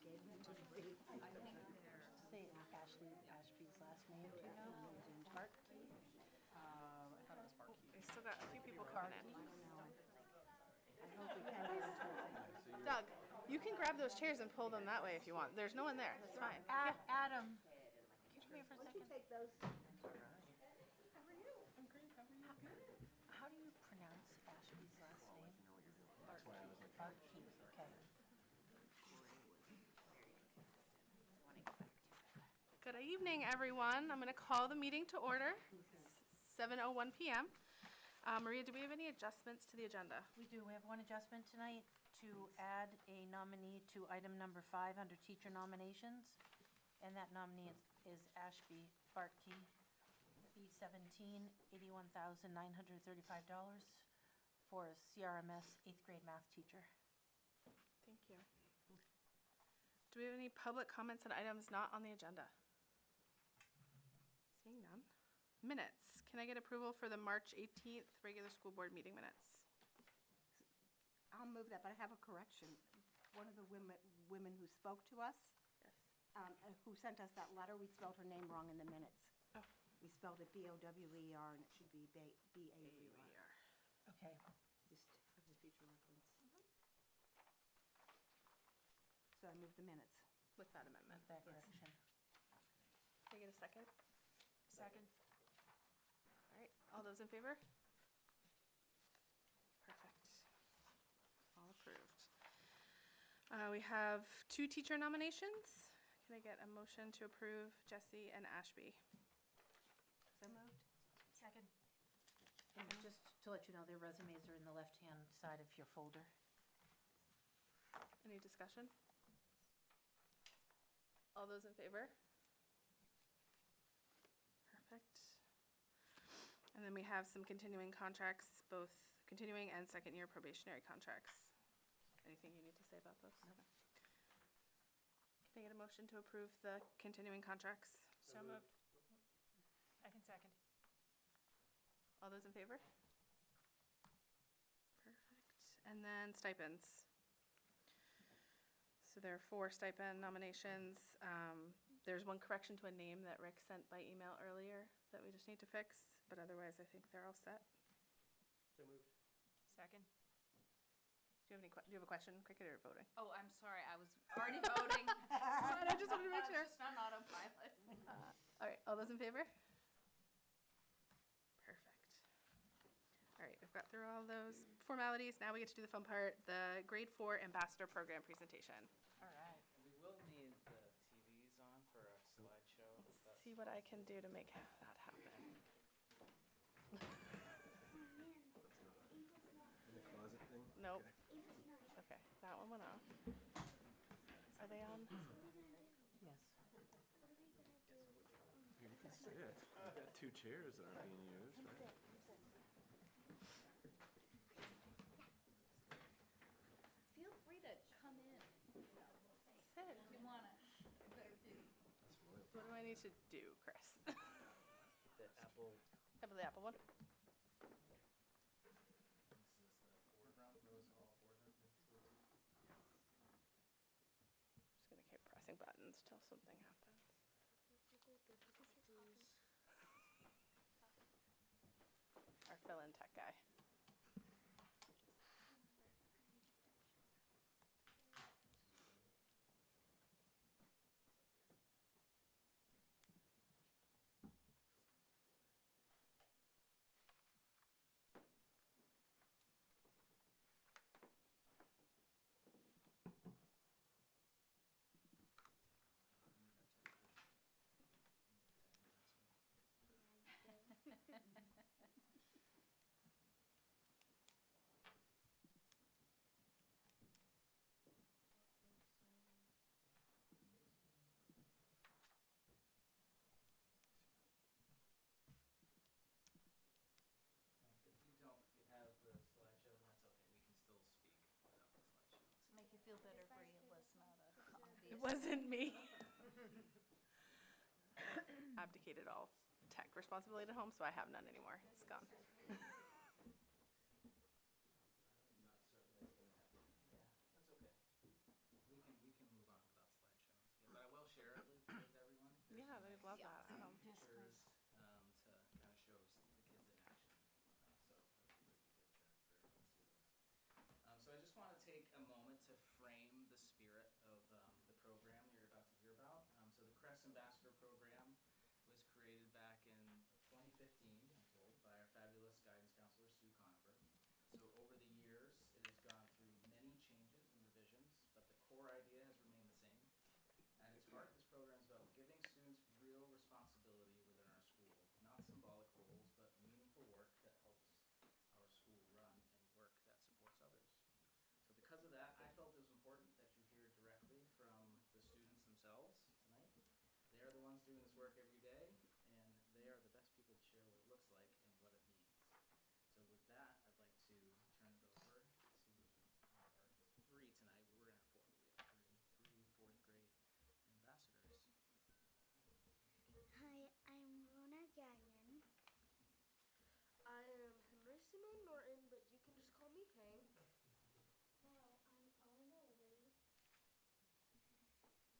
gave them to me. Say Ashby's last name, do you know? Park? I thought it was Barkey. We still got a few people coming in. I hope we can get into it. Doug, you can grab those chairs and pull them that way if you want. There's no one there. That's fine. Adam, can you come here for a Why don't you second? take those? How do you pronounce Ashby's last name? Barkey, okay. Good evening, everyone. I'm going to call the meeting to order. 7:01 p.m. Maria, do we have any adjustments to the agenda? We do. We have one adjustment tonight to add a nominee to item number 5 under teacher nominations. And that nominee is Ashby Barkey, B17, $81,935 for a CRMS 8th grade math teacher. Thank you. Do we have any public comments on items not on the agenda? Seeing none. Minutes. Can I get approval for the March 18th regular school board meeting minutes? I'll move that, but I have a correction. One of the women who spoke to us, Yes. who sent us that letter, we spelled her name wrong in the minutes. Oh. We spelled it B-O-W-E-R, and it should be B-A-U-R. Okay. Just for the future reference. So I moved the minutes. With that amendment. With that correction. Can I get a second? Second. All right. All those in favor? Perfect. All approved. We have 2 teacher nominations. Can I get a motion to approve Jesse and Ashby? So moved. Second. And just to let you know, their resumes are in the left-hand side of your folder. Any discussion? All those in favor? Perfect. And then we have some continuing contracts, both continuing and second-year probationary contracts. Anything you need to say about those? No. Okay. Can I get a motion to approve the continuing contracts? So moved. I can second. All those in favor? Perfect. And then stipends. So there are 4 stipend nominations. There's one correction to a name that Rick sent by email earlier that we just need to fix, but otherwise I think they're all set. So moved. Second. Do you have a question, Cricket, or voting? Oh, I'm sorry, I was already voting. I just wanted to make sure. It's just on autopilot. All right, all those in favor? Perfect. All right, we've got through all those formalities. Now we get to do the fun part, the grade 4 ambassador program presentation. All right. We will need the TVs on for a slideshow. Let's see what I can do to make that happen. In the closet thing? Nope. Okay, that one went off. Are they on? Yes. Here, you can sit. We've got 2 chairs that aren't being used, right? Feel free to come in Sit. if you wanna. That's royal. What do I need to do, Chris? The Apple. How about the Apple one? This is the boardroom. Rose Hall boardroom. Just gonna keep pressing buttons till something happens. Our fill-in tech guy. If you don't have the slideshow, that's okay. We can still speak without the slideshow. Make you feel better, Bree, it was not a obvious. It wasn't me. Abdicated all tech responsibility at home, so I have none anymore. It's gone. I'm not certain it's gonna happen. Yeah, that's okay. We can move on without slideshow. doing this work every day, and they are the best people to share what it looks like and what it means. So with that, I'd like to turn it over to our three tonight. We're going to have four. We have three fourth grade ambassadors. Hi, I'm Rona Gagnon. I am Henry Simone Norton, but you can just call me Hank. Hello, I'm Elena Liberty.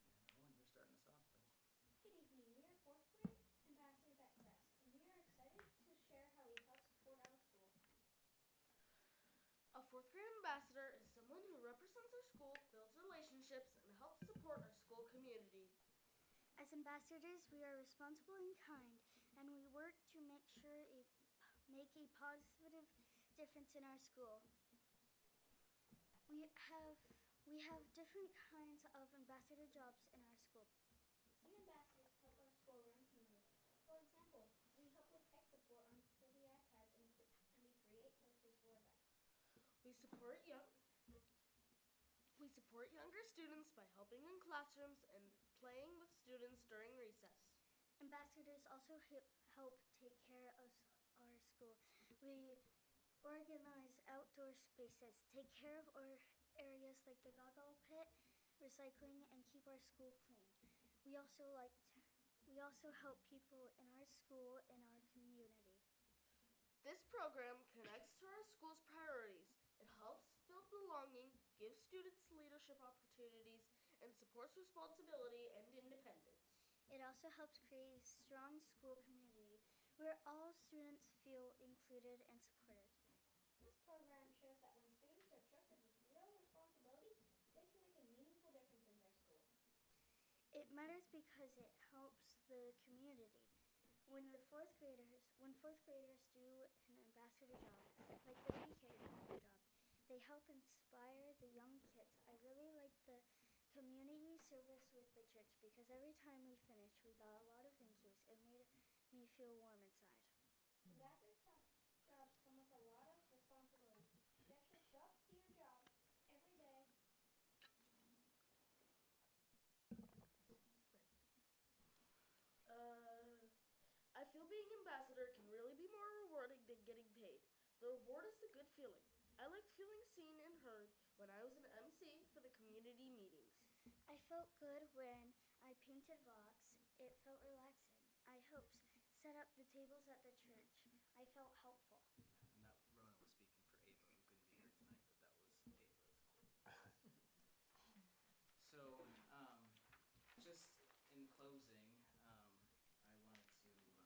And Owen, you're starting us off, buddy. Good evening. We are fourth grade ambassadors at Crest, and we are excited to share how we help support our school. A fourth grade ambassador is someone who represents our school, builds relationships, and helps support our school community. As ambassadors, we are responsible and kind, and we work to make a positive difference in our school. We have different kinds of ambassador jobs in our school. Some ambassadors help our school run smoothly. For example, we help with tech support on the iPads and we create posters for events. We support younger students by helping in classrooms and playing with students during recess. Ambassadors also help take care of our school. We organize outdoor spaces, take care of our areas like the goggle pit, recycling, and keep our school clean. We also help people in our school and our community. This program connects to our school's priorities. It helps build belonging, gives students leadership opportunities, and supports responsibility and independence. It also helps create a strong school community where all students feel included and supported. This program shows that when students are trusted with real responsibility, they can make a meaningful difference in their school. It matters because it helps the community. When fourth graders do an ambassador job, like the PK job, they help inspire the young kids. I really like the community service with the church because every time we finished, we got a lot of thank yous. It made me feel warm inside. Ambassador jobs come with a lot of responsibility. You have to show up to your job every day. I feel being ambassador can really be more rewarding than getting paid. The reward is the good feeling. I liked feeling seen and heard when I was an MC for the community meetings. I felt good when I painted rocks. It felt relaxing. I helped set up the tables at the church. I felt helpful. And that Rona was speaking for Ava, who couldn't be here tonight, but that was Ava's. So, just in closing, I wanted to,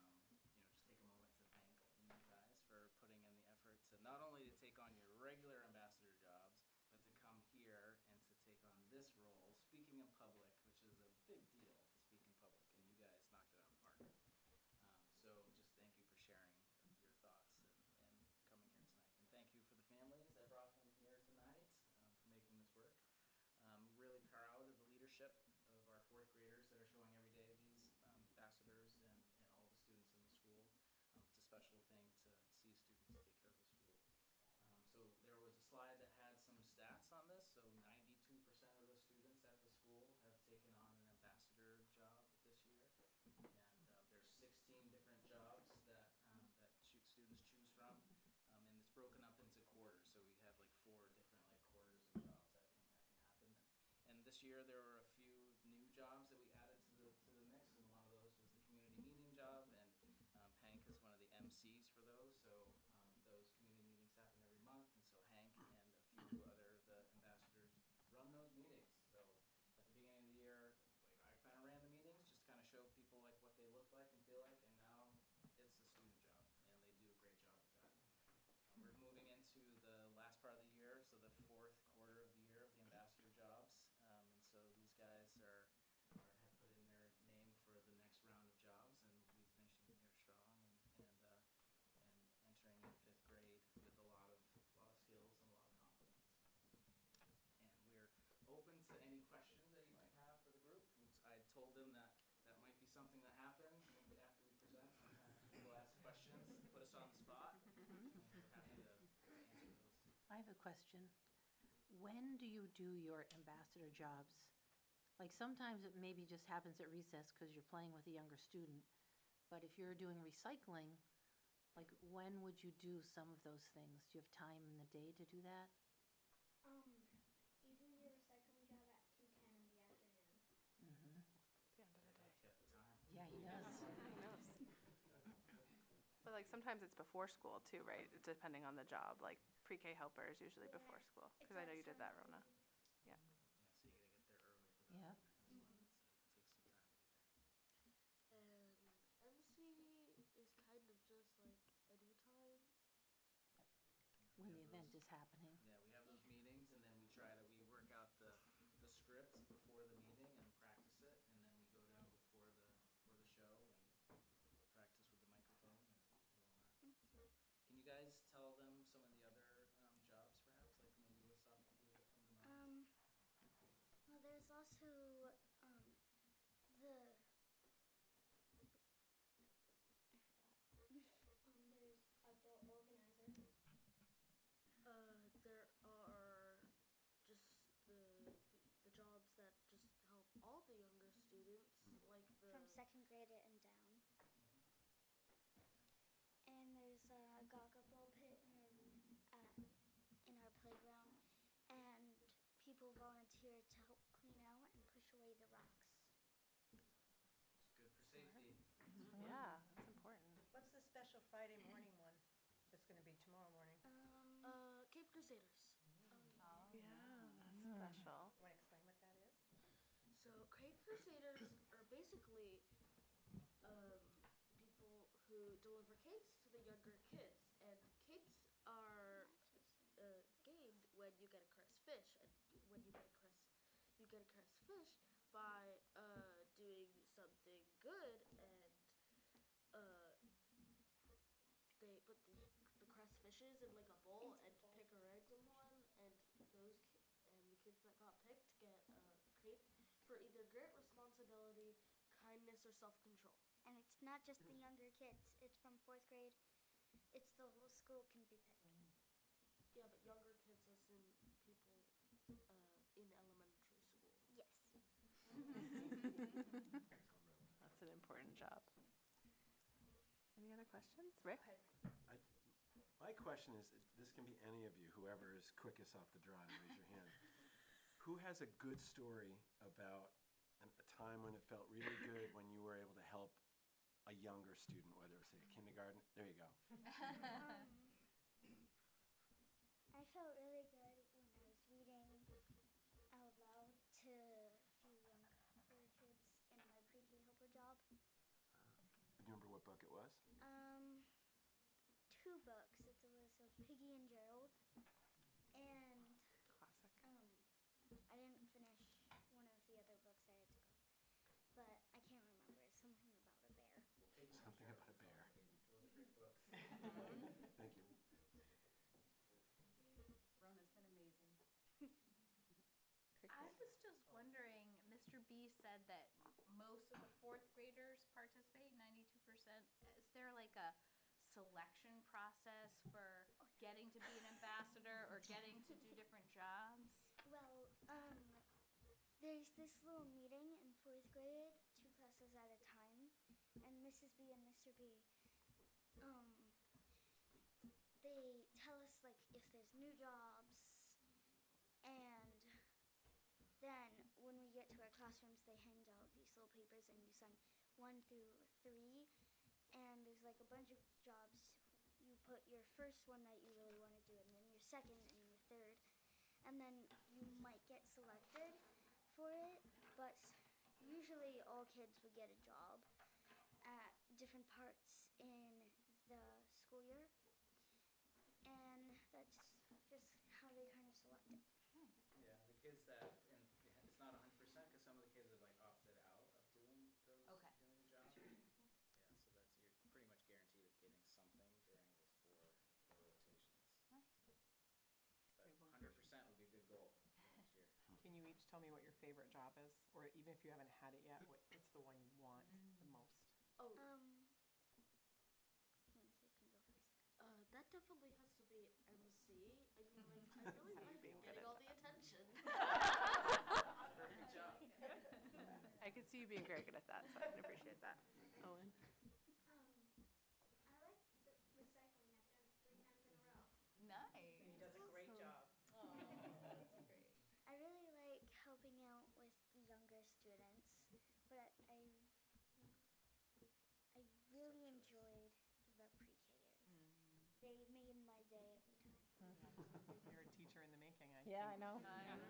just take a moment to thank you guys for putting in the effort to not only to take on your regular ambassador jobs, but to come here and to take on this role, speaking in public, which is a big deal to speak in public, and you guys knocked it out of the park. So just thank you for sharing your thoughts and coming here tonight. And thank you for the families that brought them here tonight for making this work. Really proud of the leadership of our fourth graders that are showing every day these ambassadors and all the students in the school. It's a special thing to see students take care of the school. So there was a slide that had some stats on this. So 92% of the students at the school have taken on an ambassador job this year. And there's 16 different jobs that students choose from. And it's broken up into quarters. So we have like 4 different quarters of jobs that can happen. And this year there were a few new jobs that we added to the mix, and one of those was the community meeting job, and Hank is one of the MCs for those. So those community meetings happen every month, and so Hank and a few other the ambassadors run those meetings. So at the beginning of the year, I kind of ran the meetings, just kind of showed people what they look like and feel like, and now it's the student job, and they do a great job with that. We're moving into the last part of the year, so the 4th quarter of the year of the ambassador jobs. And so these guys have put in their name for the next round of jobs, and we'll be finishing the year strong and entering in 5th grade with a lot of skills and a lot of confidence. And we're open to any questions that you might have for the group. I told them that might be something that happened after we present. Sometimes people ask questions, put us on the spot. And we're happy to answer those. I have a question. When do you do your ambassador jobs? Like, sometimes it maybe just happens at recess because you're playing with a younger student. But if you're doing recycling, like, when would you do some of those things? Do you have time in the day to do that? You do your recycling job at 2:10 in the afternoon. Mm-hmm. It's the end of the day. Got the time. Yeah, he does. But like sometimes it's before school too, right? Depending on the job, like pre-K helper is usually Yeah. before school. It's Because I know at you did that, Rona. Yeah, so you gotta get there early for that. Yeah. As well. It takes some time to get there. And MC is kind of just like anytime. When the event is happening. Yeah, we have those meetings, and then we work out the script before the meeting and practice it, and then we go down before the show and practice with the microphone and do all that. So, can you guys tell them some of the other jobs, perhaps? Like maybe list off a few that come to mind. Well, there's also the there's adult organizer. There are just the jobs that just help all the younger students, like From second grade and down. And there's a gaga ball pit in our playground, and people volunteer to help clean out and push away the rocks. It's good for safety. Yeah, that's important. What's the special Friday morning one that's gonna be tomorrow morning? Cape Crusaders. Yeah, that's special. Wanna explain what that is? So Cape Crusaders are basically people who deliver capes to the younger kids, and capes are gained when you get a crest fish, and when you get a crest fish by doing something good, and they put the crest fishes in like a bowl and pick a random one, and the kids that got picked get a cape for either great responsibility, kindness, or self-control. And it's not just the younger kids, it's from 4th grade. It's the whole school can be picked. Yeah, but younger kids as in people in elementary school. Yes. That's an important job. Any other questions? Rick? My question is, this can be any of you, whoever is quickest off the draw to raise your hand. Who has a good story about a time when it felt really good when you were able to help a younger student, whether it was say a kindergarten? There you go. I felt really good when I was reading out loud to a few younger kids in my pre-K helper job. Do you remember what book it was? 2 books. It was of Piggy and Gerald, and Classic. I didn't finish one of the other books I had to go, but I can't remember. It's something about a bear. Something about a bear. Those are great books. Thank you. Rona's been amazing. Cricket. I was just wondering, Mr. B said that most of the 4th graders participate, 92%. Is there like a selection process for getting to be an ambassador or getting to do different jobs? Well, there's this little meeting in 4th grade, 2 classes at a time, and Mrs. B and Mr. B, they tell us like if there's new jobs, and then when we get to our classrooms, they hand out these little papers and you sign 1 through 3, and there's like a bunch of jobs. You put your first one that you really want to do, and then your second and your third, and then you might get selected for it, but usually all kids would get a job at different parts in the school year, and that's just how they kind of select it. Yeah, the kids that, and it's not 100% because some of the kids have like opted out of doing those Okay. doing the job. Yeah, so that's you're pretty much guaranteed of getting something during those four rotations. Nice. But 100% would be a good goal for next year. Can you each tell me what your favorite job is? Or even if you haven't had it yet, what's the one you want the most? Oh, Nancy can go first. that definitely has to be MC. I mean, like, I really like being good getting at all the attention. Perfect job. see you being very good at that, so I can appreciate that. Owen? I like the recycling. I've done it 3 times in a row. Nice. He does a great job. That's great. I really like helping out with the younger students, but I really enjoyed the pre-K years. They made my day every time. You're a teacher in the making, I think. Yeah, I know. I know.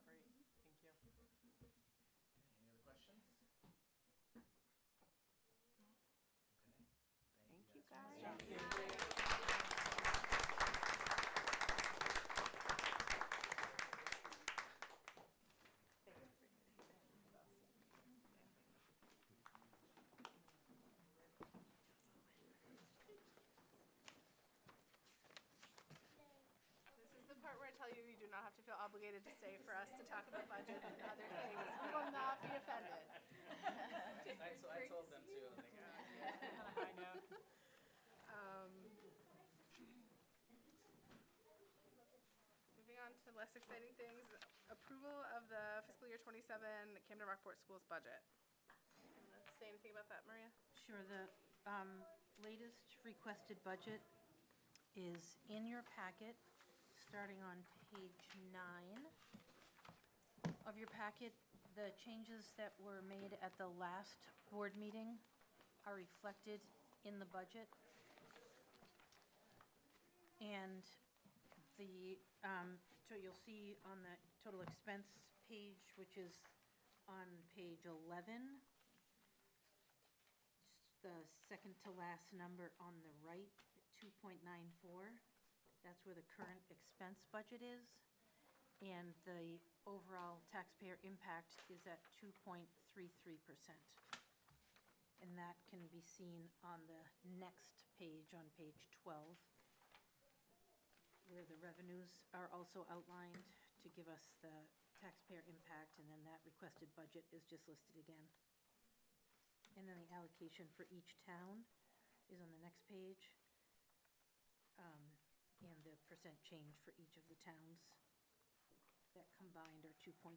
Great, thank you. Any other questions? Okay. Thank you, guys. guys. This is the part where I tell you you do not have to feel obligated to stay for us to talk about budgets and other things. We will not be offended. I told them too. I'm like, I know. Moving on to less exciting things, approval of the fiscal year 27 Camden Rockport Schools budget. Want to say anything about that, Maria? Sure, the latest requested budget is in your packet, starting on page 9 of your packet. The changes that were made at the last board meeting are reflected in the budget. And so you'll see on the total expense page, which is on page 11, the second to last number on the right, 2.94. That's where the current expense budget is. And the overall taxpayer impact is at 2.33%. And that can be seen on the next page, on page 12, where the revenues are also outlined to give us the taxpayer impact, and then that requested budget is just listed again. And then the allocation for each town is on the next page, and the percent change for each of the towns that combined are 2.33%.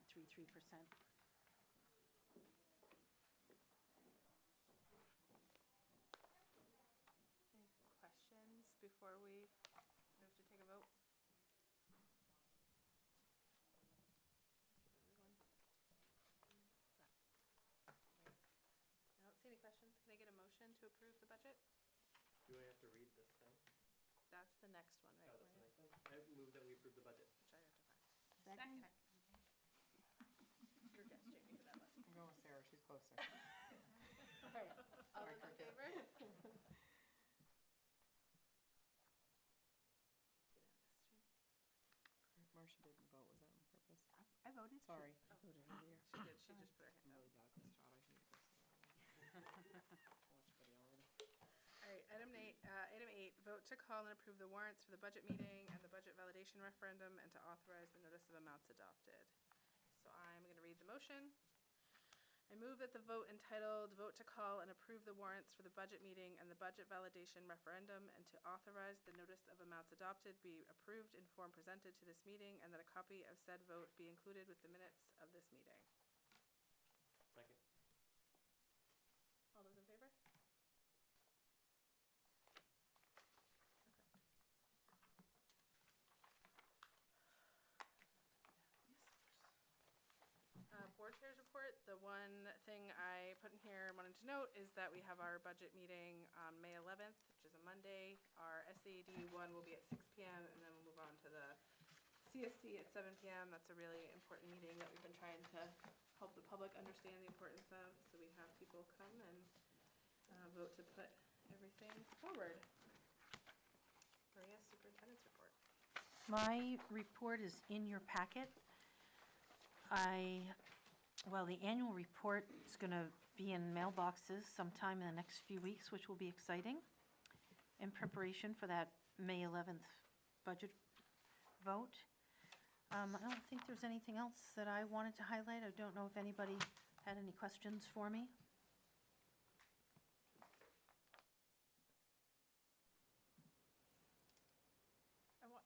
Any questions before we move to take a vote? I don't see any questions. Can I get a motion to approve the budget? Do I have to read this thing? That's the next one, right? Oh, that's the Maria? next one? I move that we approve the budget. Which I have to find. Second. Your guess, Jamie, for that one. I'm going with Sarah, she's closer. All right, all Sorry, those in cricket. favor? Marcia didn't vote, was that on purpose? I voted. Sorry, I voted earlier. She did, she just put her I'm hand up. really bad with this job, I need to go slower. Watch video already. All right, item eight, vote to call and approve the warrants for the budget meeting and the budget validation referendum, and to authorize the notice of amounts adopted. So I'm going to read the motion. I move that the vote entitled "Vote to Call and Approve the Warrants for the Budget Meeting and the Budget Validation Referendum, and to authorize the notice of amounts adopted be approved in form presented to this meeting, and that a copy of said vote be included with the minutes of this meeting." Second. All those in favor? Board chairs report. The one thing I put in here and wanted to note is that we have our budget meeting on May 11th, which is a Monday. Our SAD one will be at 6 p.m. and then we'll move on to the CSD at 7 p.m. That's a really important meeting that we've been trying to help the public understand the importance of. So we have people come and vote to put everything forward. Maria, superintendent's report. My report is in your packet. The annual report is going to be in mailboxes sometime in the next few weeks, which will be exciting, in preparation for that May 11th budget vote. I don't think there's anything else that I wanted to highlight. I don't know if anybody had any questions for me.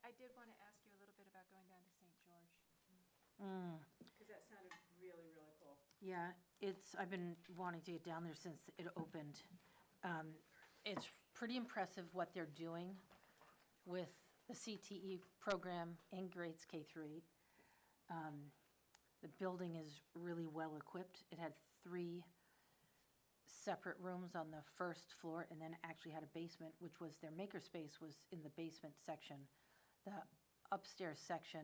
I did want to ask you a little bit about going down to St. George, Mm. because that sounded really, really cool. Yeah, I've been wanting to get down there since it opened. It's pretty impressive what they're doing with the CTE program in grades K through 8. The building is really well equipped. It had 3 separate rooms on the first floor and then actually had a basement, which was their makerspace was in the basement section. The upstairs section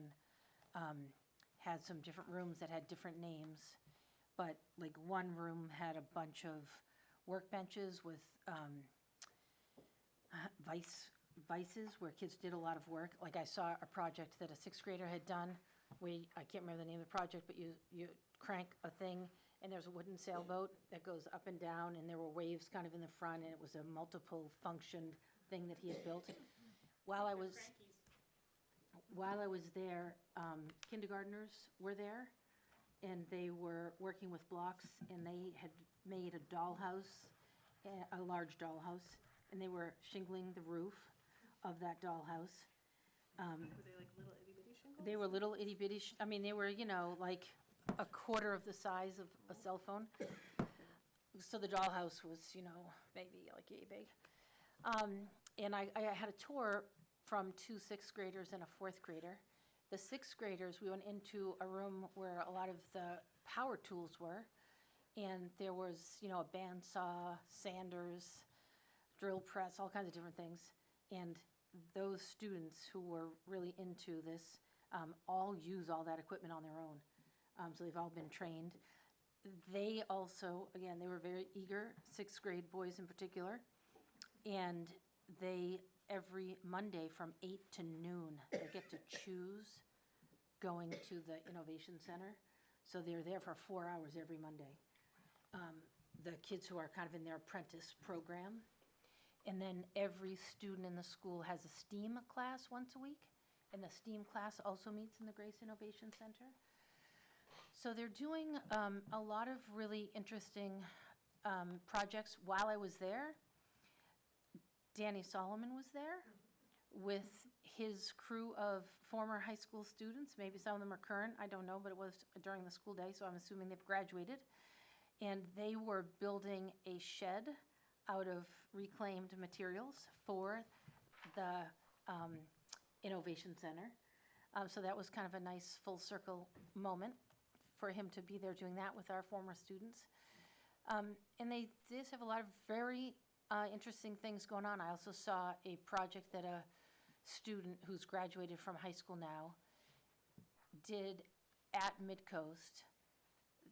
had some different rooms that had different names, but like one room had a bunch of workbenches with vices where kids did a lot of work. Like I saw a project that a 6th grader had done. I can't remember the name of the project, but you crank a thing and there's a wooden sailboat that goes up and down and there were waves kind of in the front and it was a multiple functioned thing that he had built. While I was there, kindergartners were there and they were working with blocks and they had made a dollhouse, a large dollhouse, and they were shingling the roof of that dollhouse. Were they like little itty bitty shingles? They were little itty bitty, they were, like a quarter of the size of a cell phone. So the dollhouse was, maybe like yay big. And I had a tour from 2 6th graders and a 4th grader. The 6th graders, we went into a room where a lot of the power tools were. And there was, a bandsaw, sanders, drill press, all kinds of different things. And those students who were really into this all use all that equipment on their own. So they've all been trained. They also, again, they were very eager, 6th grade boys in particular. And they, every Monday from 8 to noon, they get to choose going to the Innovation Center. So they're there for 4 hours every Monday. The kids who are kind of in their apprentice program. And then every student in the school has a STEAM class once a week. And the STEAM class also meets in the Grace Innovation Center. So they're doing a lot of really interesting projects. While I was there, Danny Solomon was there with his crew of former high school students. Maybe some of them are current, I don't know, but it was during the school day, so I'm assuming they've graduated. And they were building a shed out of reclaimed materials for the Innovation Center. So that was kind of a nice full circle moment for him to be there doing that with our former students. And they just have a lot of very interesting things going on. I also saw a project that a student who's graduated from high school now did at Midcoast.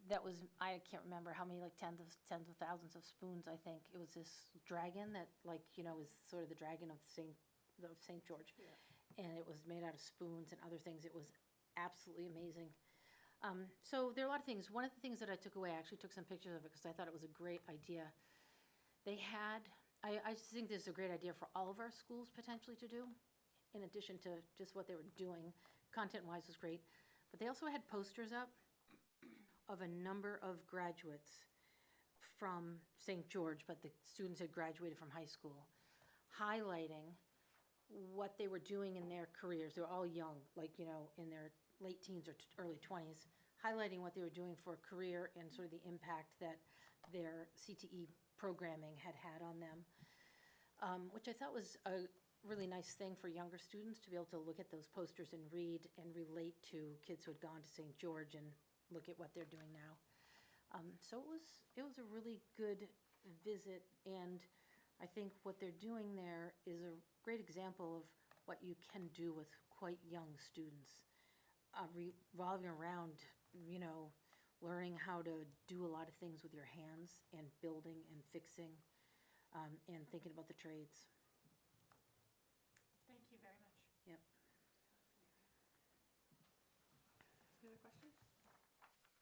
That was, I can't remember how many, like tens of thousands of spoons, I think. It was this dragon that, is sort of the dragon of St. George. Yeah. And it was made out of spoons and other things. It was absolutely amazing. So there are a lot of things. One of the things that I took away, I actually took some pictures of it because I thought it was a great idea. They had, I just think this is a great idea for all of our schools potentially to do, in addition to just what they were doing. Content-wise was great. But they also had posters up of a number of graduates from St. George, but the students had graduated from high school, highlighting what they were doing in their careers. They were all young, in their late teens or early 20s, highlighting what they were doing for a career and sort of the impact that their CTE programming had on them, which I thought was a really nice thing for younger students to be able to look at those posters and read and relate to kids who had gone to St. George and look at what they're doing now. So it was a really good visit, and I think what they're doing there is a great example of what you can do with quite young students, revolving around, learning how to do a lot of things with your hands and building and fixing and thinking about the trades. Thank you very much. Yep. Any other questions?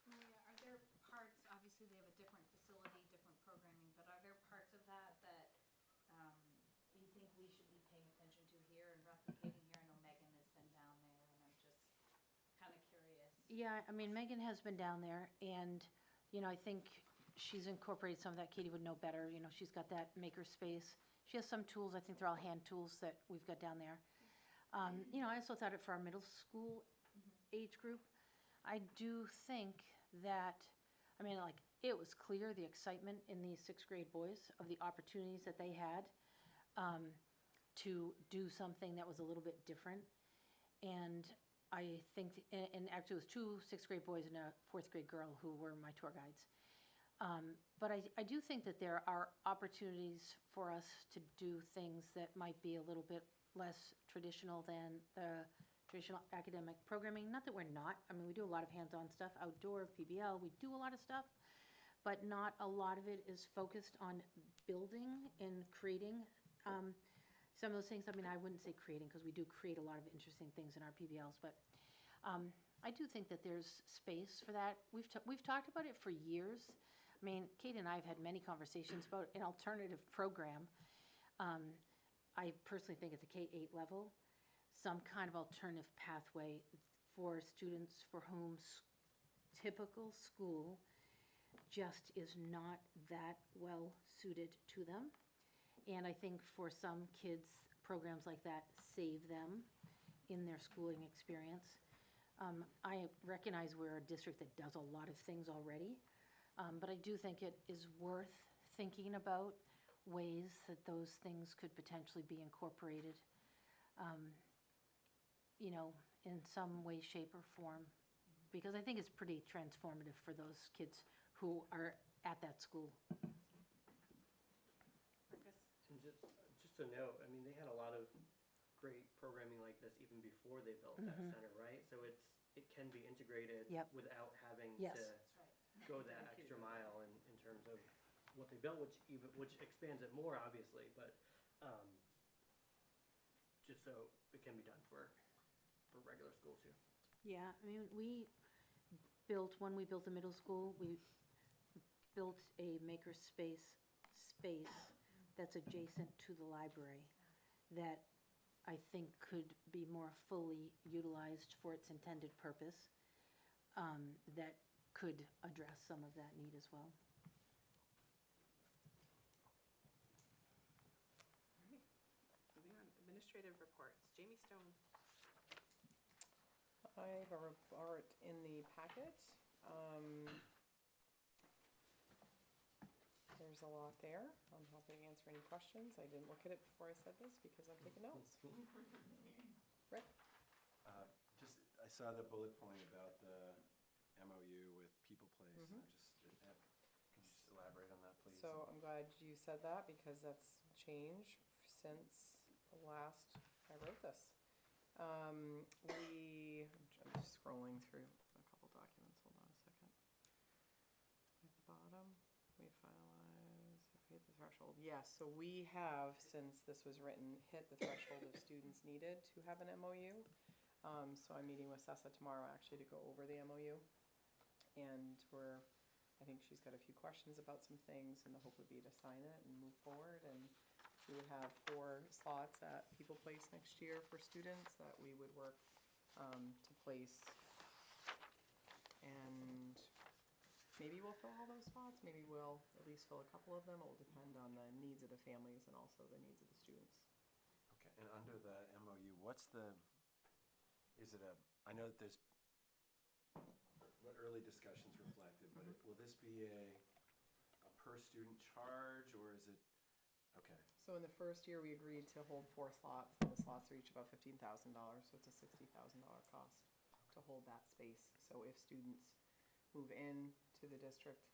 Maria, are there parts, obviously they have a different facility, different programming, but are there parts of that you think we should be paying attention to here and replicating here? I know Megan has been down there, and I'm just kind of curious. Yeah, I mean, Megan has been down there, and, I think she's incorporated some of that. Katie would know better. She's got that maker space. She has some tools. I think they're all hand tools that we've got down there. I also thought it for our middle school age group. I do think that, it was clear the excitement in these sixth grade boys of the opportunities that they had to do something that was a little bit different. And I think, and actually it was two sixth grade boys and a fourth grade girl who were my tour guides. But I do think that there are opportunities for us to do things that might be a little bit less traditional than the traditional academic programming. Not that we're not. I mean, we do a lot of hands-on stuff, outdoor, PBL, we do a lot of stuff, but not a lot of it is focused on building and creating some of those things. I mean, I wouldn't say creating, because we do create a lot of interesting things in our PBLs, but I do think that there's space for that. We've talked about it for years. I mean, Kate and I have had many conversations about an alternative program. I personally think at the K-8 level, some kind of alternative pathway for students for whom typical school just is not that well suited to them. And I think for some kids, programs like that save them in their schooling experience. I recognize we're a district that does a lot of things already, but I do think it is worth thinking about ways that those things could potentially be incorporated, you know, in some way, shape, or form. Because I think it's pretty transformative for those kids who are at that school. Marcus? And just a note, I mean, they had a lot of great programming like this even before they built that center, right? So it can be integrated Yep. without having Yes. to go that extra mile in terms of what they built, which expands it more, obviously, but just so it can be done for regular school too. Yeah, I mean, when we built the middle school, we built a makerspace space that's adjacent to the library that I think could be more fully utilized for its intended purpose, that could address some of that need as well. Moving on, administrative reports. Jamie Stone. I have a report in the packet. There's a lot there. I'm happy to answer any questions. I didn't look at it before I said this because I'm taking notes. Rick? I saw the bullet point about the MOU with People Place. Can you just elaborate on that, please? So I'm glad you said that because that's changed since the last I wrote this. I'm just scrolling through a couple documents. Hold on a second. At the bottom, we finalize, have we hit the threshold? Yes, so we have, since this was written, hit the threshold of students needed to have an MOU. So I'm meeting with Sessa tomorrow actually to go over the MOU. And I think she's got a few questions about some things, and the hope would be to sign it and move forward. And we would have 4 slots at People Place next year for students that we would work to place. And maybe we'll fill all those spots, maybe we'll at least fill a couple of them. It will depend on the needs of the families and also the needs of the students. Okay, and under the MOU, I know that there's, what early discussions reflected, but will this be a per student charge, or is it, okay. So in the first year, we agreed to hold 4 slots, and the slots are each about $15,000, so it's a $60,000 cost to hold that space. So if students move in to the district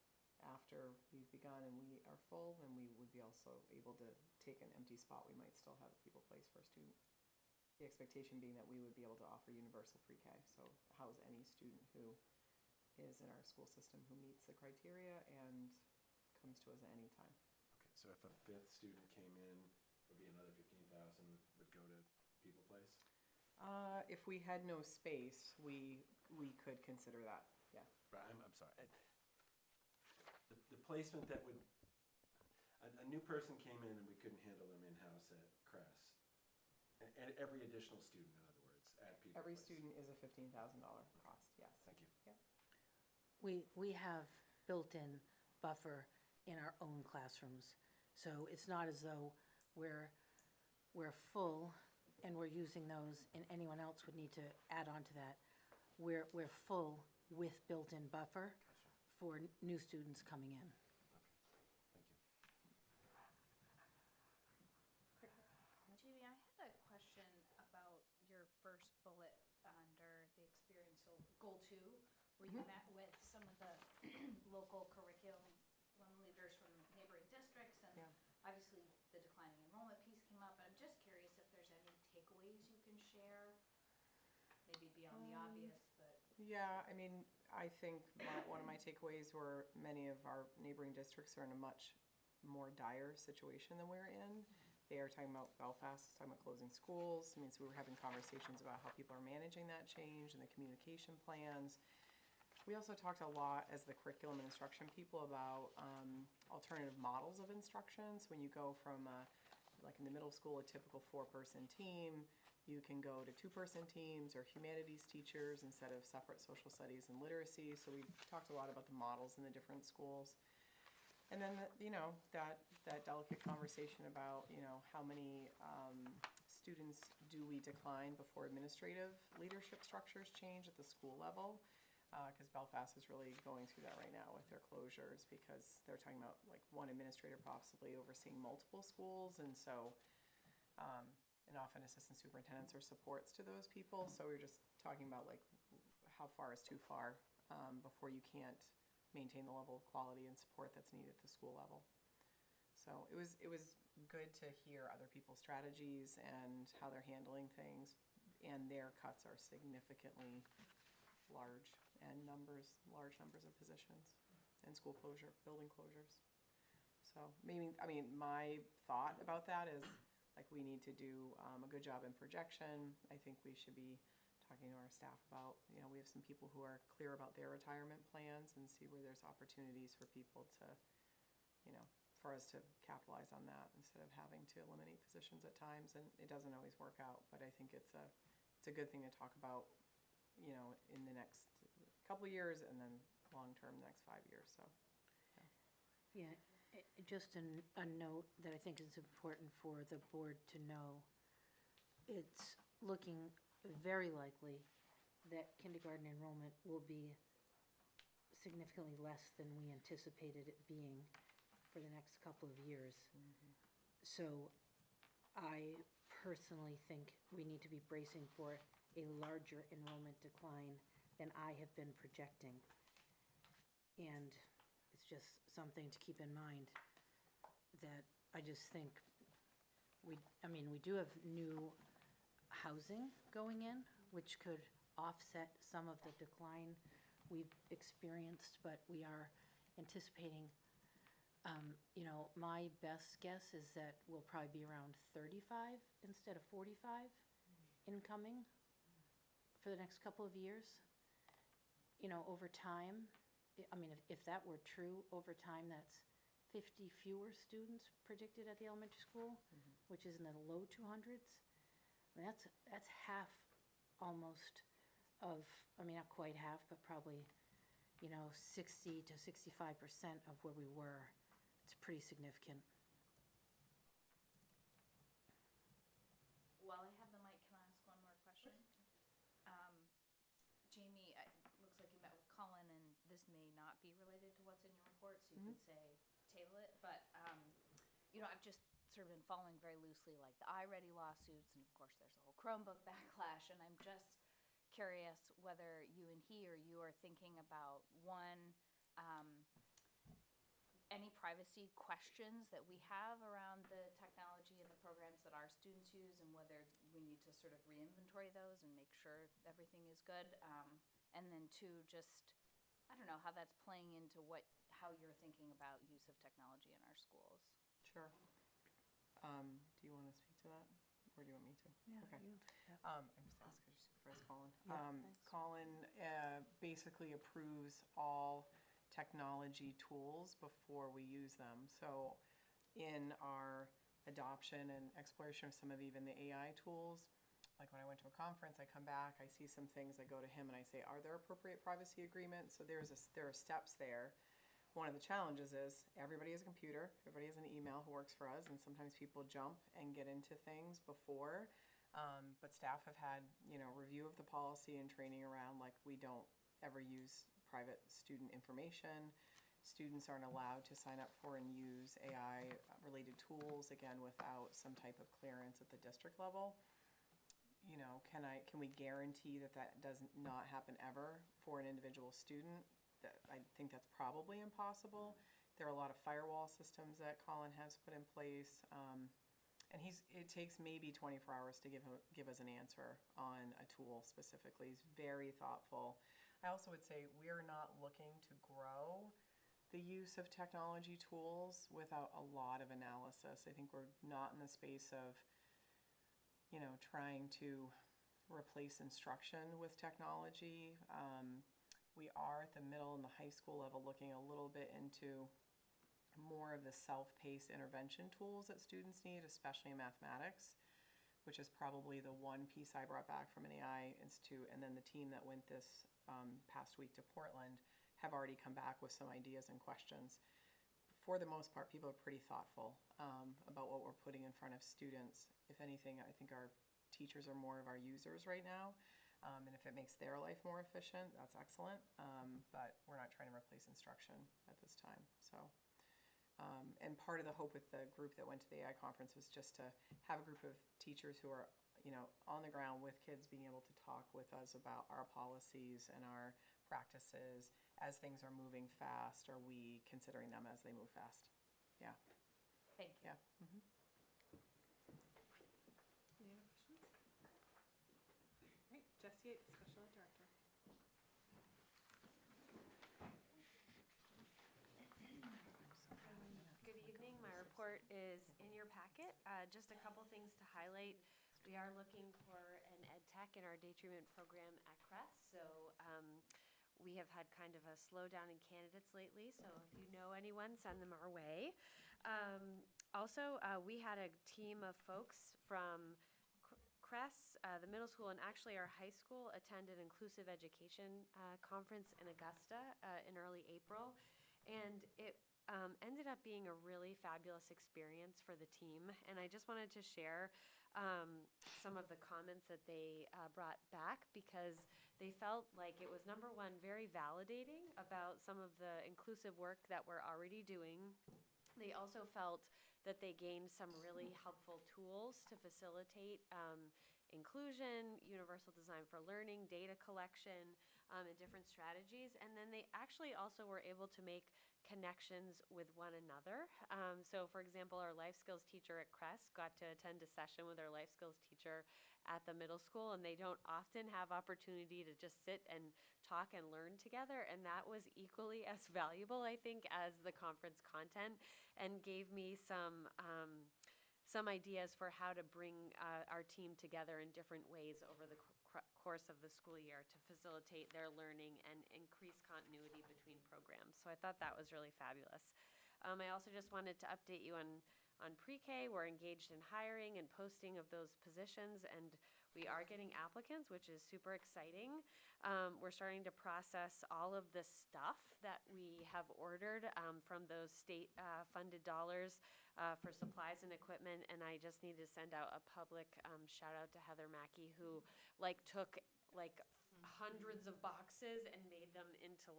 after we've begun and we are full, then we would be also able to take an empty spot. We might still have a People Place for a student. The expectation being that we would be able to offer universal pre-K, so house any student who is in our school system who meets the criteria and comes to us at any time. Okay, so if a 5th student came in, it would be another 15,000 would go to People Place? If we had no space, we could consider that, yeah. Right, I'm sorry. The placement that would, a new person came in and we couldn't handle them in-house at Crest. And every additional student, in other words, at People Every Place. student is a $15,000 cost, yes. Thank you. Yep. We have built-in buffer in our own classrooms. So it's not as though we're full and we're using those and anyone else would need to add on to that. We're full with built-in buffer for new students coming in. Thank you. Jamie, I had a question about your first bullet under the experiential goal 2, where you met with some of the local curriculum leaders from neighboring districts, and obviously the declining enrollment piece came up. And I'm just curious if there's any takeaways you can share, maybe beyond the obvious, but. Yeah, I mean, I think one of my takeaways were many of our neighboring districts are in a much more dire situation than we're in. They are talking about, Belfast is talking about closing schools. I mean, so we were having conversations about how people are managing that change and the communication plans. We also talked a lot as the curriculum and instruction people about alternative models of instruction. So when you go from, like in the middle school, a typical 4-person team, you can go to 2-person teams or humanities teachers instead of separate social studies and literacy. So we talked a lot about the models in the different schools. And then, that delicate conversation about, how many students do we decline before administrative leadership structures change at the school level? Because Belfast is really going through that right now with their closures, because they're talking about like one administrator possibly overseeing multiple schools. And so, and often assistant superintendents are supports to those people. So we're just talking about like how far is too far before you can't maintain the level of quality and support that's needed at the school level. So it was good to hear other people's strategies and how they're handling things, and their cuts are significantly large large numbers of positions and school closure, building closures. So maybe, I mean, my thought about that is like we need to do a good job in projection. I think we should be talking to our staff about, we have some people who are clear about their retirement plans and see where there's opportunities for people to, for us to capitalize on that instead of having to eliminate positions at times. And it doesn't always work out, but I think it's a good thing to talk about, in the next couple of years and then long-term, the next 5 years, so. Yeah, just a note that I think is important for the board to know. It's looking very likely that kindergarten enrollment will be significantly less than we anticipated it being for the next couple of years. So I personally think we need to be bracing for a larger enrollment decline than I have been projecting. And it's just something to keep in mind, that I just think we do have new housing going in, which could offset some of the decline we've experienced, but we are anticipating, my best guess is that we'll probably be around 35 instead of 45 incoming for the next couple of years. Over time, if that were true, over time, that's 50 fewer students predicted at the elementary school, which is in the low 200s. I mean, that's half almost of, not quite half, but probably, 60 to 65% of where we were. It's pretty significant. While I have the mic, can I ask one more question? Jamie, it looks like you met with Colin, and this may not be related to what's in your report, so you could say table it. But, I've just sort of been following very loosely like the iReady lawsuits, and of course there's the whole Chromebook backlash, and I'm just curious whether you and he or you are thinking about, one, any privacy questions that we have around the technology and the programs that our students use, and whether we need to sort of re-inventory those and make sure everything is good. And then two, just, I don't know, how that's playing into how you're thinking about use of technology in our schools. Sure. Do you want to speak to that, or do you want me to? Yeah, Okay. you- I'm just asking Supervisor Colin. thanks. Colin basically approves all technology tools before we use them. So in our adoption and exploration of some of even the AI tools, like when I went to a conference, I come back, I see some things, I go to him and I say, are there appropriate privacy agreements? So there are steps there. One of the challenges is everybody has a computer, everybody has an email who works for us, and sometimes people jump and get into things before. But staff have had, review of the policy and training around, like, we don't ever use private student information. Students aren't allowed to sign up for and use AI-related tools, again, without some type of clearance at the district level. You know, can we guarantee that that does not happen ever for an individual student? I think that's probably impossible. There are a lot of firewall systems that Colin has put in place. And it takes maybe 24 hours to give us an answer on a tool specifically. He's very thoughtful. I also would say we're not looking to grow the use of technology tools without a lot of analysis. I think we're not in the space of, you know, trying to replace instruction with technology. We are at the middle and the high school level looking a little bit into more of the self-paced intervention tools that students need, especially in mathematics, which is probably the one piece I brought back from an AI institute. And then the team that went this past week to Portland have already come back with some ideas and questions. For the most part, people are pretty thoughtful about what we're putting in front of students. If anything, I think our teachers are more of our users right now. And if it makes their life more efficient, that's excellent. But we're not trying to replace instruction at this time. So, and part of the hope with the group that went to the AI conference was just to have a group of teachers who are, you know, on the ground with kids, being able to talk with us about our policies and our practices. As things are moving fast, are we considering them as they move fast? Yeah. Thank you. Yeah. Mm-hmm. Any other questions? All right, Jesse Yates, Special Ed Director. Good evening. My report is in your packet. Just a couple things to highlight. We are looking for an ed tech in our day treatment program at Crest. So we have had kind of a slowdown in candidates lately. So if you know anyone, send them our way. Also, we had a team of folks from Crest, the middle school, and actually our high school attend an inclusive education conference in Augusta in early April. And it ended up being a really fabulous experience for the team. And I just wanted to share some of the comments that they brought back, because they felt like it was, number one, very validating about some of the inclusive work that we're already doing. They also felt that they gained some really helpful tools to facilitate inclusion, universal design for learning, data collection, and different strategies. And then they actually also were able to make connections with one another. So for example, our life skills teacher at Crest got to attend a session with our life skills teacher at the middle school, and they don't often have opportunity to just sit and talk and learn together. And that was equally as valuable, I think, as the conference content, and gave me some ideas for how to bring our team together in different ways over the course of the school year to facilitate their learning and increase continuity between programs. So I thought that was really fabulous. I also just wanted to update you on pre-K. We're engaged in hiring and posting of those positions, and we are getting applicants, which is super exciting. We're starting to process all of the stuff that we have ordered from those state-funded dollars for supplies and equipment, and I just need to send out a public shout out to Heather Mackey, who took hundreds of boxes and made them into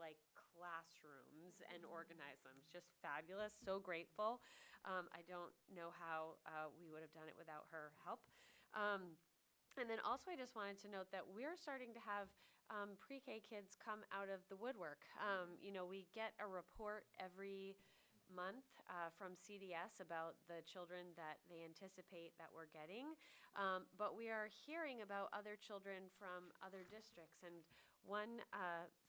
classrooms and organized them. It's just fabulous. So grateful. I don't know how we would have done it without her help. And then also I just wanted to note that we're starting to have pre-K kids come out of the woodwork. We get a report every month from CDS about the children that they anticipate that we're getting. But we are hearing about other children from other districts. And one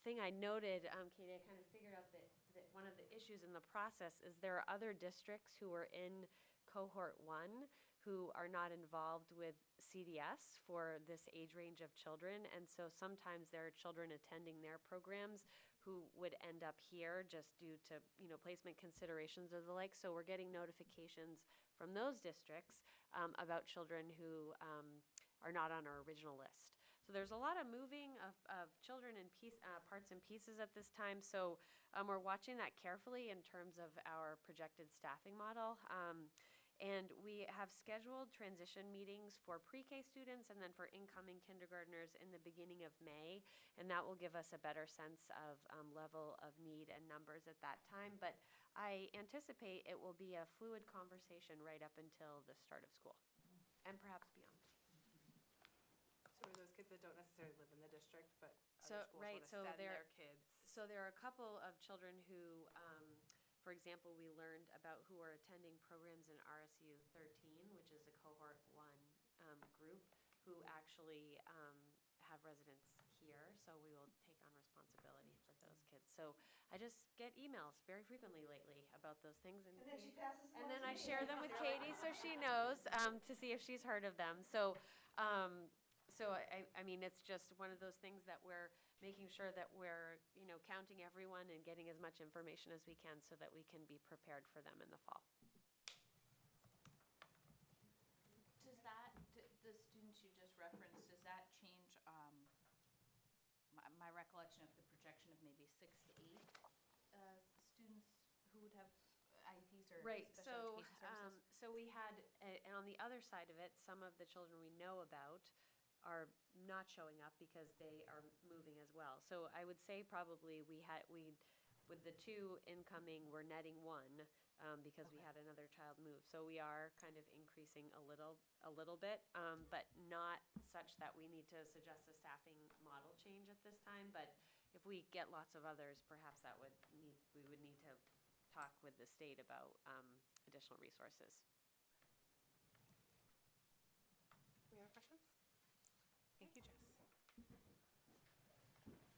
thing I noted, Katie, I kind of figured out that one of the issues in the process is there are other districts who are in cohort 1 who are not involved with CDS for this age range of children. And so sometimes there are children attending their programs who would end up here just due to, placement considerations or the like. So we're getting notifications from those districts about children who are not on our original list. So there's a lot of moving of children and parts and pieces at this time. So we're watching that carefully in terms of our projected staffing model. And we have scheduled transition meetings for pre-K students and then for incoming kindergartners in the beginning of May. And that will give us a better sense of level of need and numbers at that time. But I anticipate it will be a fluid conversation right up until the start of school and perhaps beyond. So are those kids that don't necessarily live in the district, but So, other schools right, want to so send they're- their kids? So there are a couple of children who, for example, we learned about who are attending programs in RSU 13, which is a cohort 1 group, who actually have residence here. So we will take on responsibility for those kids. So I just get emails very frequently lately about those things. And then she passes them And on then to I me. share them with Katie so she knows, to see if she's heard of them. So, I mean, it's just one of those things that we're making sure that we're, counting everyone and getting as much information as we can so that we can be prepared for them in the fall. Does that, the students you just referenced, does that change, my recollection of the projection of maybe 6 to 8 students who would have IEPs or Right, special education services? so we had, and on the other side of it, some of the children we know about are not showing up because they are moving as well. So I would say probably with the 2 incoming, we're netting 1, because we had another child move. So we are kind of increasing a little bit, but not such that we need to suggest a staffing model change at this time. But if we get lots of others, perhaps we would need to talk with the state about additional resources. Any other questions? Thank you, Jess.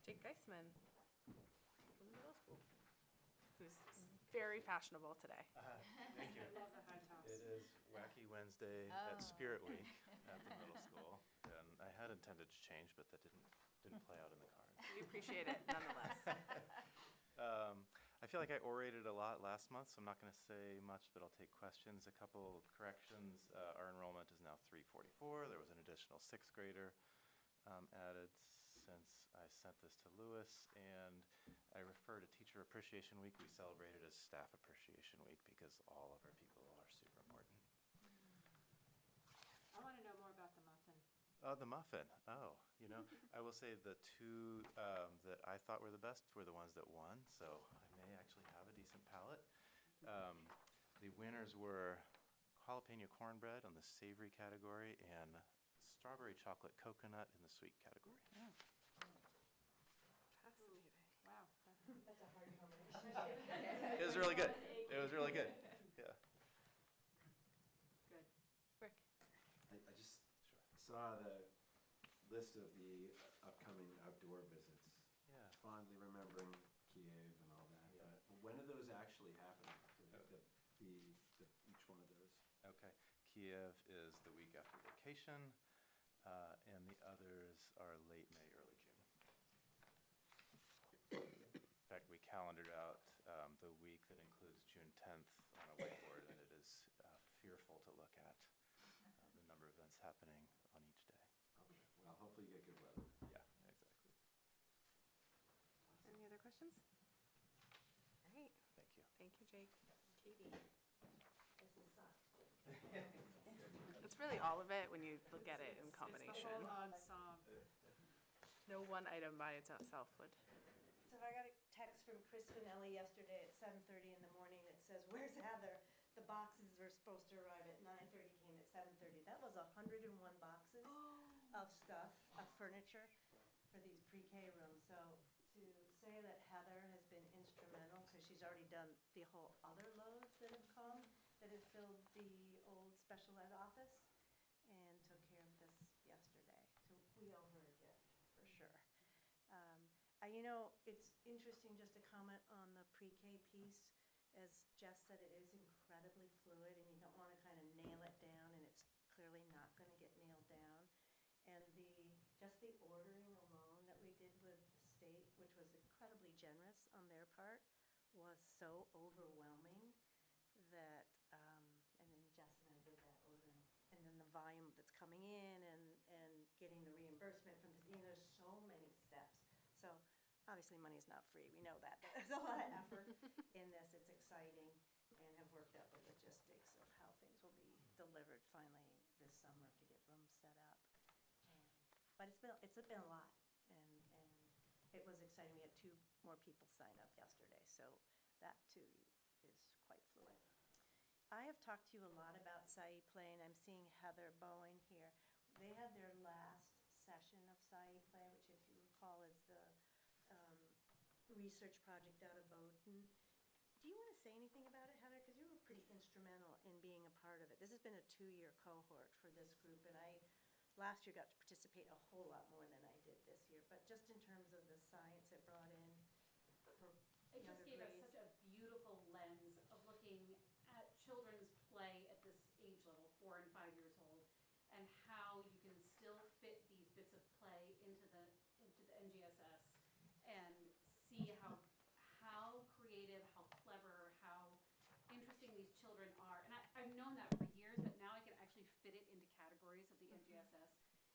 Jake Geisman from the middle school, who's very fashionable today. Thank you. I love the high tops. It is Wacky Wednesday at Oh. Spirit Week at the middle school, and I had intended to change, but that didn't play out in the cards. We appreciate it nonetheless. I feel like I orated a lot last month, so I'm not going to say much, but I'll take questions. A couple corrections. Our enrollment is now 344. There was an additional 6th grader added since I sent this to Lewis, and I refer to Teacher Appreciation Week. We celebrate it as Staff Appreciation Week because all of our people are super important. I want to know more about the muffin. Oh, the muffin. Oh, I will say the 2 that I thought were the best were the ones that won, so I may actually have a decent palate. The winners were jalapeno cornbread on the savory category and strawberry chocolate coconut in the sweet category. Fascinating. Wow. That's a hard combination. It was really good. It was really good. Yeah. Good. Rick? I just saw the list of the upcoming outdoor visits. Yeah. Fondly remembering Kiev and all that. Yeah. But when do those actually happen? Each one of those? Okay. Kiev is the week after vacation, and the others are late May, early June. In fact, we calendared out the week that includes June 10th on a whiteboard, and it is fearful to look at the number of events happening on each day. Okay. Well, hopefully you get good weather. Yeah, exactly. Any other questions? All right. Thank you. Thank you, Jake. Katie? This is It's really all of it when you look at it in combination. It's the whole ensemble. No one item by itself would. So I got a text from Chris Finelli yesterday at 7:30 in the morning that says, "Where's Heather? The boxes were supposed to arrive at 9:30, came at 7:30." That was 101 boxes of stuff, of furniture for these pre-K rooms. So to say that Heather has been instrumental, because she's already done the whole other loads that have come, that have filled the old special ed office, and took care of this yesterday. So we owe her a gift, for sure. It's interesting just to comment on the pre-K piece. As Jess said, it is incredibly fluid, and you don't want to kind of nail it down, and it's clearly not going to get nailed down. And just the ordering alone that we did with the state, which was incredibly generous on their part, was so overwhelming that, and then Jess and I did that ordering. And then the volume that's coming in and getting the reimbursement from there's so many steps. So obviously money's not free, we know that, but there's a lot of effort in this. It's exciting, and have worked out the logistics of how things will be delivered finally this summer to get rooms set up. But it's been a lot, and it was exciting. We had 2 more people sign up yesterday, so that too is quite fluid. I have talked to you a lot about SAI Play, and I'm seeing Heather Bowen here. They had their last session of SAI Play, which, if you recall, is the research project out of Bowdoin. Do you want to say anything about it, Heather? Because you were pretty instrumental in being a part of it. This has been a 2-year cohort for this group, and I last year got to participate a whole lot more than I did this year. But just in terms of the science it brought in for It just younger gave us grades. such a beautiful lens of looking at children's play at this age level, 4 and 5 years old, and how you can still fit these bits of play into the NGSS and see how creative, how clever, how interesting these children are. And I've known that for years, but now I can actually fit it into categories of the NGSS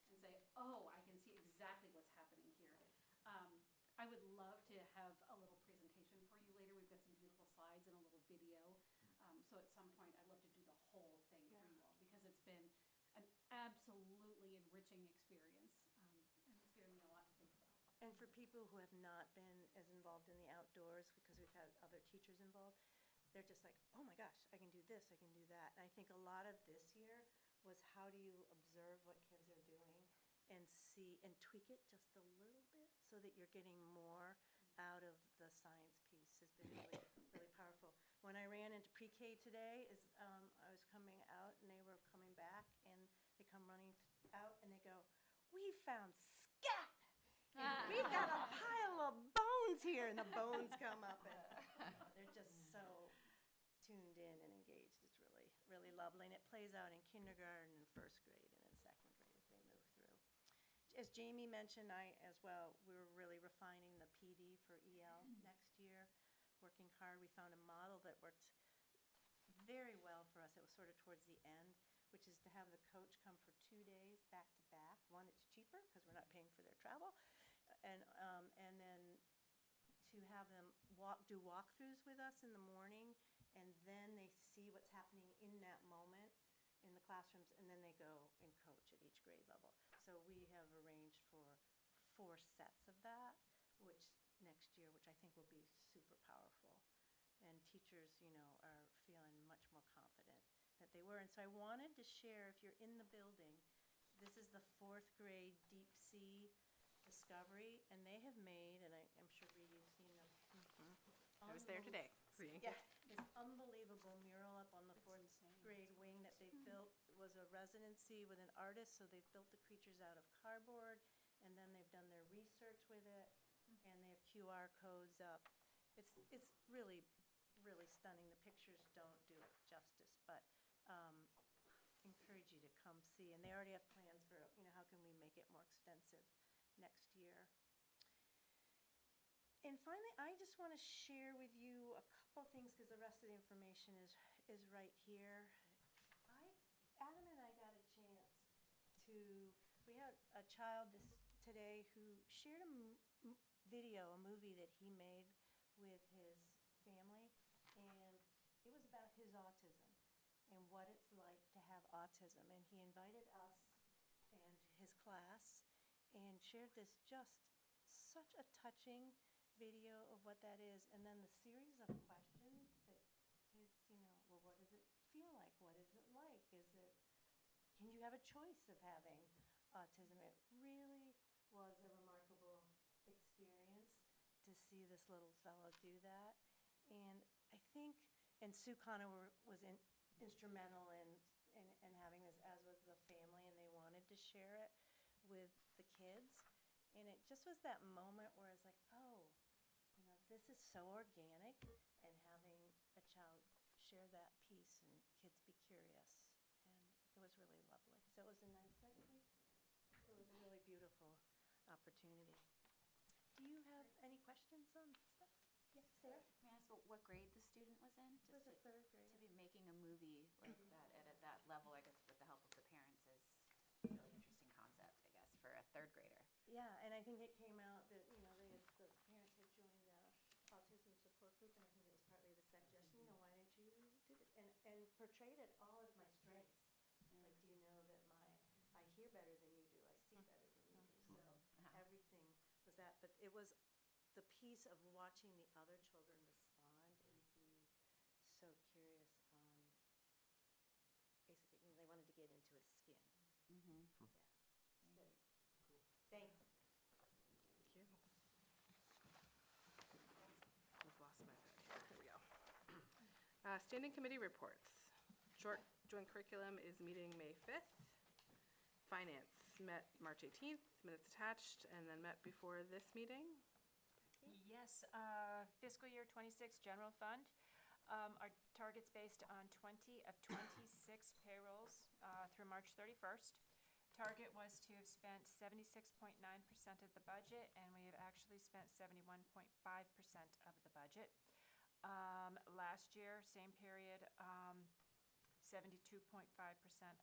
and say, oh, I can see exactly what's happening here. I would love to have a little presentation for you later. We've got some beautiful slides and a little video. So at some point, I'd love to do the whole thing for you all, because it's been an absolutely enriching experience. And it's given me a lot to think about. And for people who have not been as involved in the outdoors, because we've had other teachers involved, they're just like, oh my gosh, I can do this, I can do that. And I think a lot of this year was how do you observe what kids are doing and see and tweak it just a little bit so that you're getting more out of the science piece has been really, really powerful. When I ran into pre-K today, I was coming out and they were coming back, and they come running out and they go, we found scat! And we've got a pile of bones here, and the bones come up, and they're just so tuned in and engaged. It's really, really lovely, and it plays out in kindergarten and first grade and in second grade as they move through. As Jamie mentioned, I as well, we're really refining the PD for EL next year, working hard. We found a model that worked very well for us. It was sort of towards the end, which is to have the coach come for 2 days back to back. One, it's cheaper because we're not paying for their travel, and then to have them do walkthroughs with us in the morning, and then they see what's happening in that moment in the classrooms, and then they go and coach at each grade level. So we have arranged for 4 sets of that, which next year, which I think will be super powerful. And teachers, are feeling much more confident that they were. And so I wanted to share, if you're in the building, this is the 4th grade deep sea discovery, and they have made, and I'm sure Reed, you've seen them. I was there today. Yeah, this unbelievable mural up on the 4th grade wing that they've built. It was a residency with an artist, so they've built the creatures out of cardboard, and then they've done their research with it, and they have QR codes up. It's really, really stunning. The pictures don't do it justice, but encourage you to come see. And they already have plans for, how can we make it more extensive next year. And finally, I just want to share with you a couple things, because the rest of the information is right here. Adam and I got a chance to, we had a child today who shared a movie that he made with his family, and it was about his autism and what it's like to have autism. And he invited us and his class and shared this just such a touching video of what that is, and then the series of questions that kids, well, what does it feel like? What is it like? Can you have a choice of having autism? It really was a remarkable experience to see this little fellow do that. And I think, and Sue Connor was instrumental in having this, as was the family, and they wanted to share it with the kids. And it just was that moment where I was like, oh, this is so organic, and having a child share that piece and kids be curious. And it was really lovely. So it was a nice, it was a really beautiful opportunity. Do you have any questions on stuff? Yes, Sarah? May I ask what grade the student was in? It was a 3rd grade. To be making a movie like that at that level, I guess, with the help of the parents is a really interesting concept, I guess, for a 3rd grader. Yeah, and I think it came out that, the parents had joined the autism support group, and I think it was partly the suggestion, why don't you do this? And portrayed it all as my strengths. hear better than you do, I see better than you do, so everything was that, but it was the piece of watching the other children respond and be so curious on, basically, they wanted to get into his skin. Mm-hmm. Yeah, it's good. Thanks. Thank you. I've lost my thread here. Here we go. Standing committee reports. Joint curriculum is meeting May 5th. Finance met March 18th, minutes attached, and then met before this meeting. Yes, fiscal year '26 general fund. Our target's based on 20 of 26 payrolls through March 31st. Target was to have spent 76.9% of the budget, and we have actually spent 71.5% of the budget. Last year, same period, 72.5%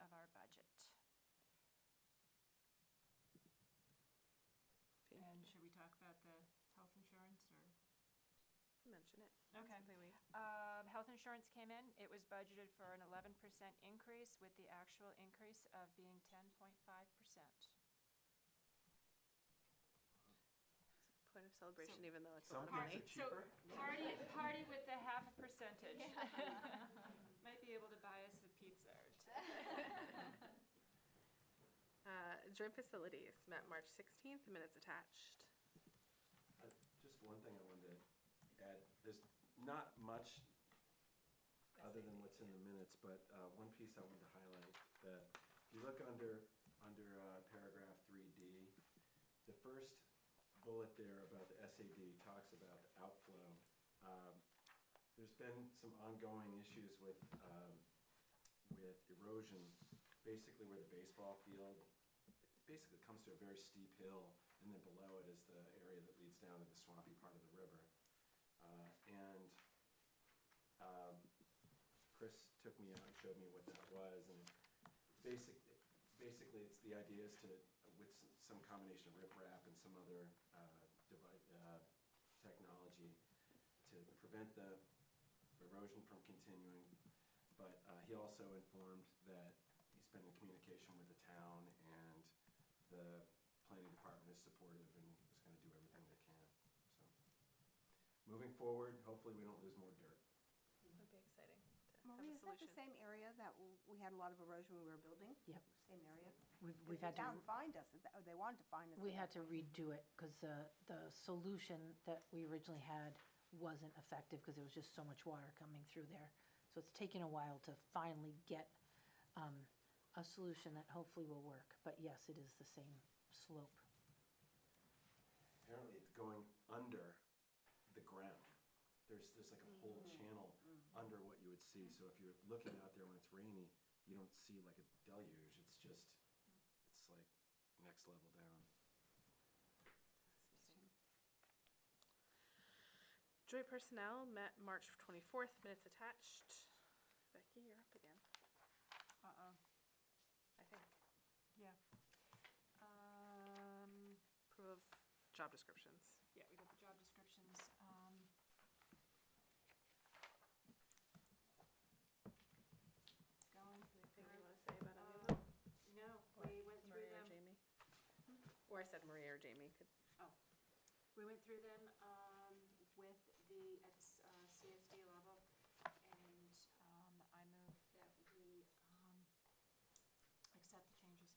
of our budget. And should we talk about the health insurance, or? Mention it. Okay. Something we- Health insurance came in. It was budgeted for an 11% increase, with the actual increase of being 10.5%. Point of celebration, even though it's a Some lot of things money. are cheaper. Party with the half a percentage. Might be able to buy us a pizza or two. Joint facilities met March 16th, minutes attached. Just one thing I wanted to add, there's not much other than what's in the minutes, but one piece I wanted to highlight, that if you look under paragraph 3D, the first bullet there about the SAD talks about the outflow. There's been some ongoing issues with erosion, basically where the baseball field, basically comes to a very steep hill, and then below it is the area that leads down to the swampy part of the river. Chris took me out and showed me what that was, and basically it's the idea is to, with some combination of riprap and some other technology, to prevent the erosion from continuing. But he also informed that he's been in communication with the town, and the planning department is supportive and is going to do everything they can. So, moving forward, hopefully we don't lose more dirt. That'd be exciting to have Marie, a is that the solution. same area that we had a lot of erosion when we were building? Yep. Same area? We've had The to, town fined us, or they wanted to fine us. we at had that to point. redo it because the solution that we originally had wasn't effective because there was just so much water coming through there. So it's taken a while to finally get a solution that hopefully will work. But yes, it is the same slope. Apparently it's going under the ground. There's like a whole channel under what you would see. So if you're looking out there when it's rainy, you don't see like a deluge. It's just, it's like next level down. Joint personnel met March 24th, minutes attached. Becky, you're up again, Uh-oh. I think. Yeah. Approve of job descriptions. Yeah, we got the job descriptions. Going. Anything you want to say about any of them? No, we went through Maria or them. Jamie? Or I said Maria or Jamie could. We went through them with the CSD level, and I move that we accept the changes.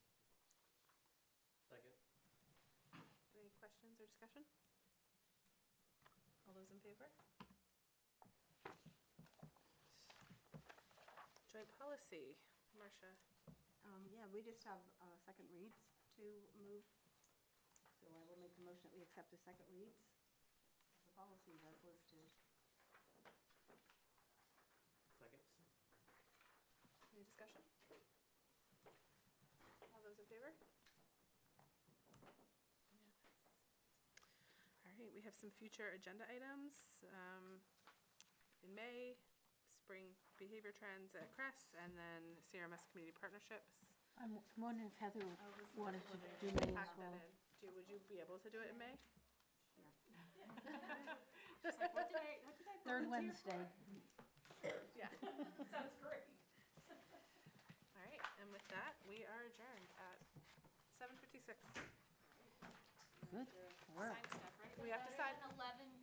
Second. Any questions or discussion? All those in favor? Joint policy, Marcia. Yeah, we just have second reads to move. So I will make a motion that we accept the second reads, the policies as listed. Second. Any discussion? All those in favor? All right, we have some future agenda items. In May, spring behavior trends at CRESS, and then CRMS community partnerships. I'm wondering if Heather wanted to do May as Pack that well. in. Would you be able to do it in May? She's like, what did I Third volunteer for? Wednesday. Yeah. Sounds great. All right, and with that, we are adjourned at 6:26. Good work. Sign stuff, right? We have to sign. 11